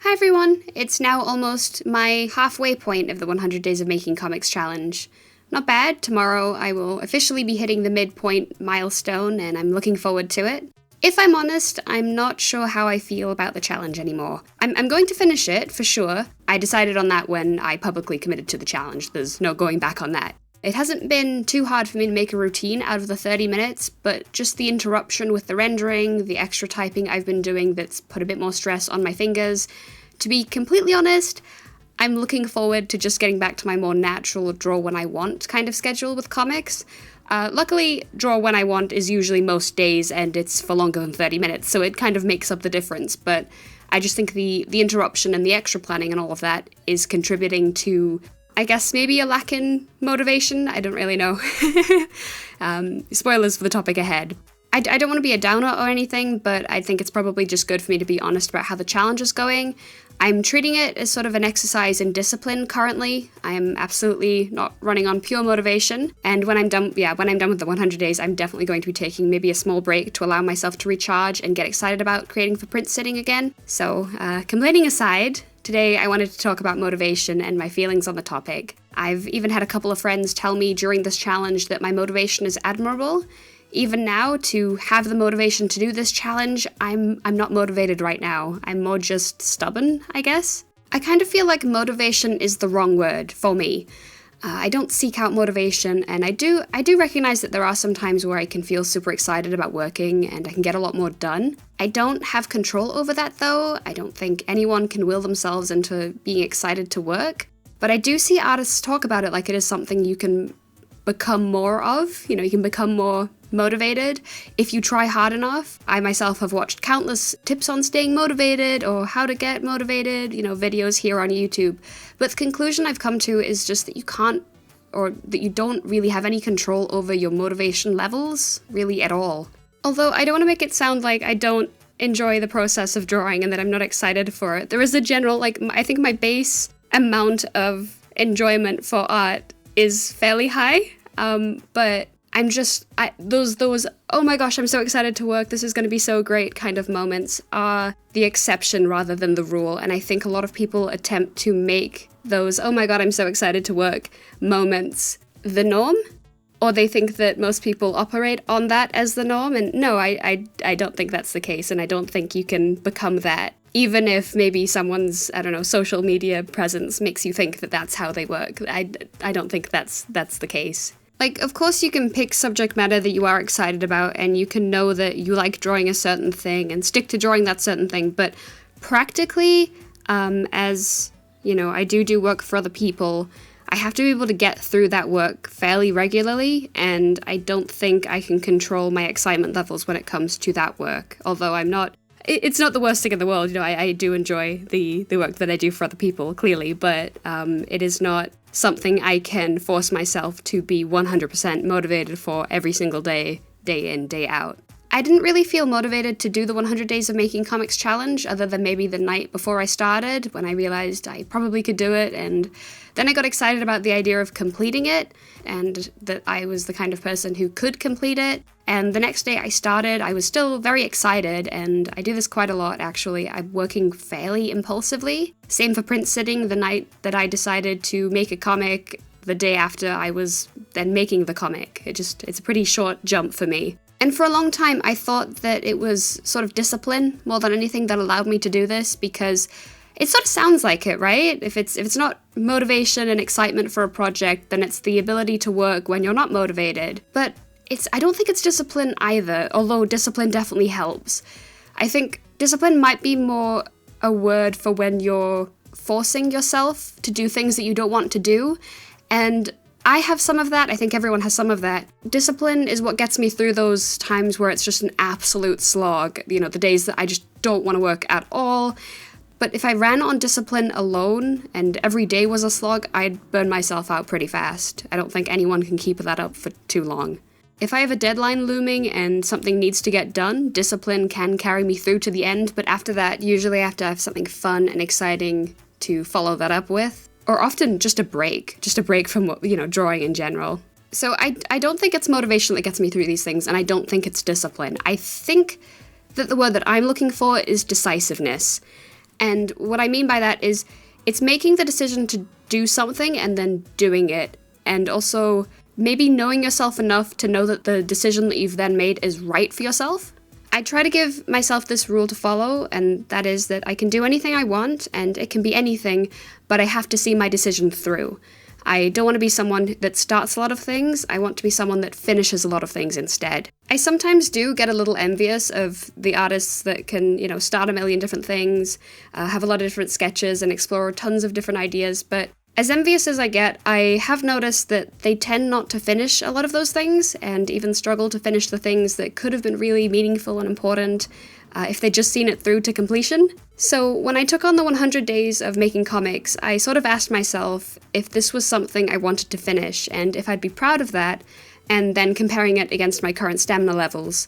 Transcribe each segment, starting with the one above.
Hi everyone, it's now almost my halfway point of the 100 Days of Making Comics challenge. Not bad, tomorrow I will officially be hitting the midpoint milestone and I'm looking forward to it. If I'm honest, I'm not sure how I feel about the challenge anymore. I'm going to finish it, for sure. I decided on that when I publicly committed to the challenge, there's no going back on that. It hasn't been too hard for me to make a routine out of the 30 minutes, but just the interruption with the rendering, the extra typing I've been doing that's put a bit more stress on my fingers. To be completely honest, I'm looking forward to just getting back to my more natural draw when I want kind of schedule with comics. Luckily, draw when I want is usually most days and it's for longer than 30 minutes, so it kind of makes up the difference, but I just think the interruption and the extra planning and all of that is contributing to, I guess, maybe a lack in motivation. I don't really know. Spoilers for the topic ahead. I don't want to be a downer or anything, but I think it's probably just good for me to be honest about how the challenge is going. I'm treating it as sort of an exercise in discipline currently. I'm absolutely not running on pure motivation. And when I'm done with the 100 days, I'm definitely going to be taking maybe a small break to allow myself to recharge and get excited about creating for print sitting again. So, complaining aside, today I wanted to talk about motivation and my feelings on the topic. I've even had a couple of friends tell me during this challenge that my motivation is admirable. Even now, to have the motivation to do this challenge, I'm not motivated right now. I'm more just stubborn, I guess. I kind of feel like motivation is the wrong word for me. I don't seek out motivation, and I do recognize that there are some times where I can feel super excited about working and I can get a lot more done. I don't have control over that though. I don't think anyone can will themselves into being excited to work. But I do see artists talk about it like it is something you can become more of. You know, you can become more motivated if you try hard enough. I myself have watched countless tips on staying motivated or how to get motivated, videos here on YouTube. But the conclusion I've come to is just that you can't, or that you don't really have any control over your motivation levels, really at all. Although I don't want to make it sound like I don't enjoy the process of drawing and that I'm not excited for it. There is a general, I think my base amount of enjoyment for art is fairly high, but I'm just, those, oh my gosh, I'm so excited to work, this is going to be so great kind of moments are the exception rather than the rule. And I think a lot of people attempt to make those, oh my god, I'm so excited to work moments the norm. Or they think that most people operate on that as the norm. And no, I don't think that's the case. And I don't think you can become that. Even if maybe someone's, social media presence makes you think that that's how they work. I don't think that's the case. Of course you can pick subject matter that you are excited about and you can know that you like drawing a certain thing and stick to drawing that certain thing, but practically, as, I do work for other people, I have to be able to get through that work fairly regularly, and I don't think I can control my excitement levels when it comes to that work, although it's not the worst thing in the world. I do enjoy the work that I do for other people, clearly, but it is not something I can force myself to be 100% motivated for every single day, day in, day out. I didn't really feel motivated to do the 100 Days of Making Comics challenge, other than maybe the night before I started, when I realized I probably could do it, and then I got excited about the idea of completing it, and that I was the kind of person who could complete it. And the next day I started, I was still very excited, and I do this quite a lot actually. I'm working fairly impulsively. Same for print sitting. The night that I decided to make a comic, the day after I was then making the comic. It's a pretty short jump for me. And for a long time I thought that it was sort of discipline more than anything that allowed me to do this, because it sort of sounds like it, right? If it's not motivation and excitement for a project, then it's the ability to work when you're not motivated. But I don't think it's discipline either, although discipline definitely helps. I think discipline might be more a word for when you're forcing yourself to do things that you don't want to do, and I have some of that. I think everyone has some of that. Discipline is what gets me through those times where it's just an absolute slog, the days that I just don't want to work at all. But if I ran on discipline alone and every day was a slog, I'd burn myself out pretty fast. I don't think anyone can keep that up for too long. If I have a deadline looming and something needs to get done, discipline can carry me through to the end, but after that, usually I have to have something fun and exciting to follow that up with. Or often just a break from drawing in general. So I don't think it's motivation that gets me through these things, and I don't think it's discipline. I think that the word that I'm looking for is decisiveness. And what I mean by that is it's making the decision to do something and then doing it. And also maybe knowing yourself enough to know that the decision that you've then made is right for yourself. I try to give myself this rule to follow, and that is that I can do anything I want, and it can be anything, but I have to see my decision through. I don't want to be someone that starts a lot of things, I want to be someone that finishes a lot of things instead. I sometimes do get a little envious of the artists that can, start a million different things, have a lot of different sketches and explore tons of different ideas, but as envious as I get, I have noticed that they tend not to finish a lot of those things, and even struggle to finish the things that could have been really meaningful and important if they'd just seen it through to completion. So when I took on the 100 days of making comics, I sort of asked myself if this was something I wanted to finish, and if I'd be proud of that, and then comparing it against my current stamina levels.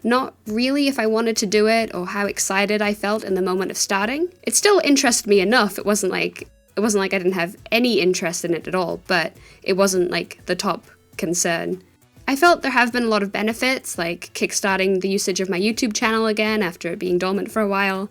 Not really if I wanted to do it, or how excited I felt in the moment of starting. It still interested me enough, it wasn't like I didn't have any interest in it at all, but it wasn't like the top concern. I felt there have been a lot of benefits, like kickstarting the usage of my YouTube channel again after it being dormant for a while,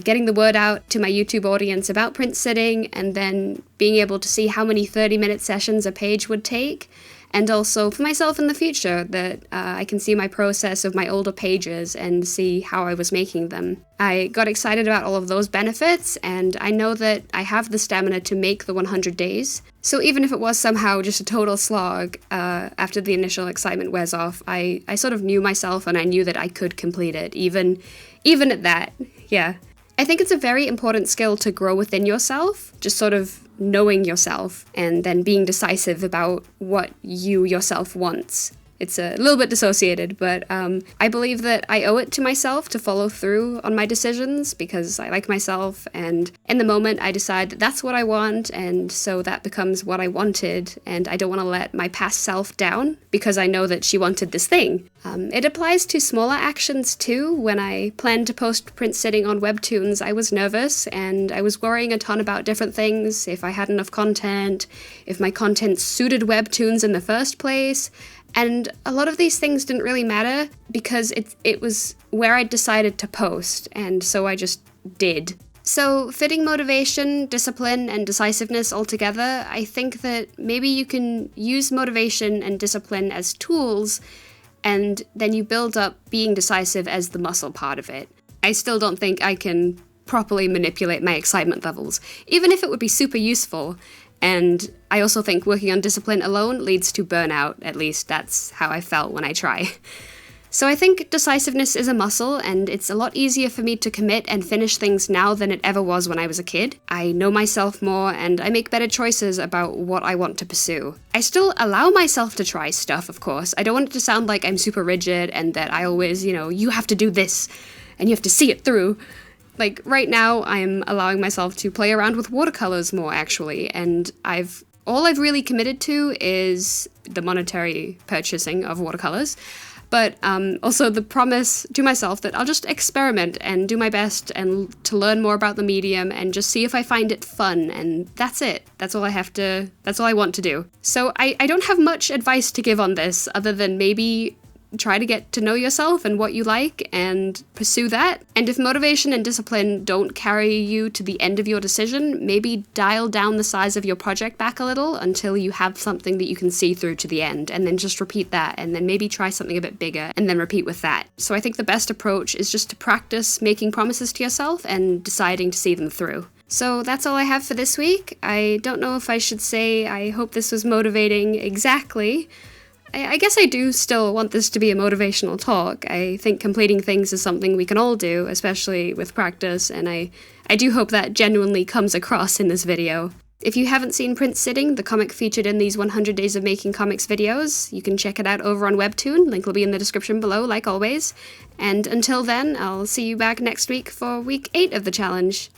getting the word out to my YouTube audience about print sitting, and then being able to see how many 30-minute sessions a page would take, and also for myself in the future that I can see my process of my older pages and see how I was making them. I got excited about all of those benefits, and I know that I have the stamina to make the 100 days. So even if it was somehow just a total slog after the initial excitement wears off, I sort of knew myself, and I knew that I could complete it, even at that. Yeah. I think it's a very important skill to grow within yourself, just sort of knowing yourself and then being decisive about what you yourself wants. It's a little bit dissociated, but I believe that I owe it to myself to follow through on my decisions because I like myself, and in the moment I decide that that's what I want, and so that becomes what I wanted, and I don't want to let my past self down because I know that she wanted this thing. It applies to smaller actions too. When I planned to post print sitting on Webtoons, I was nervous and I was worrying a ton about different things, if I had enough content, if my content suited Webtoons in the first place. And a lot of these things didn't really matter because it was where I decided to post, and so I just did. So fitting motivation, discipline, and decisiveness all together, I think that maybe you can use motivation and discipline as tools, and then you build up being decisive as the muscle part of it. I still don't think I can properly manipulate my excitement levels, even if it would be super useful. And I also think working on discipline alone leads to burnout, at least that's how I felt when I try. So I think decisiveness is a muscle, and it's a lot easier for me to commit and finish things now than it ever was when I was a kid. I know myself more, and I make better choices about what I want to pursue. I still allow myself to try stuff, of course. I don't want it to sound like I'm super rigid and that I always, you have to do this, and you have to see it through. Like, right now, I'm allowing myself to play around with watercolors more, actually, and all I've really committed to is the monetary purchasing of watercolors, but also the promise to myself that I'll just experiment and do my best and to learn more about the medium and just see if I find it fun, and that's it. That's all I want to do. So I don't have much advice to give on this, other than maybe try to get to know yourself and what you like and pursue that. And if motivation and discipline don't carry you to the end of your decision, maybe dial down the size of your project back a little until you have something that you can see through to the end, and then just repeat that, and then maybe try something a bit bigger and then repeat with that. So I think the best approach is just to practice making promises to yourself and deciding to see them through. So that's all I have for this week. I don't know if I should say I hope this was motivating exactly. I guess I do still want this to be a motivational talk. I think completing things is something we can all do, especially with practice, and I do hope that genuinely comes across in this video. If you haven't seen Print Sitting, the comic featured in these 100 Days of Making Comics videos, you can check it out over on Webtoon. Link will be in the description below, like always. And until then, I'll see you back next week for week 8 of the challenge.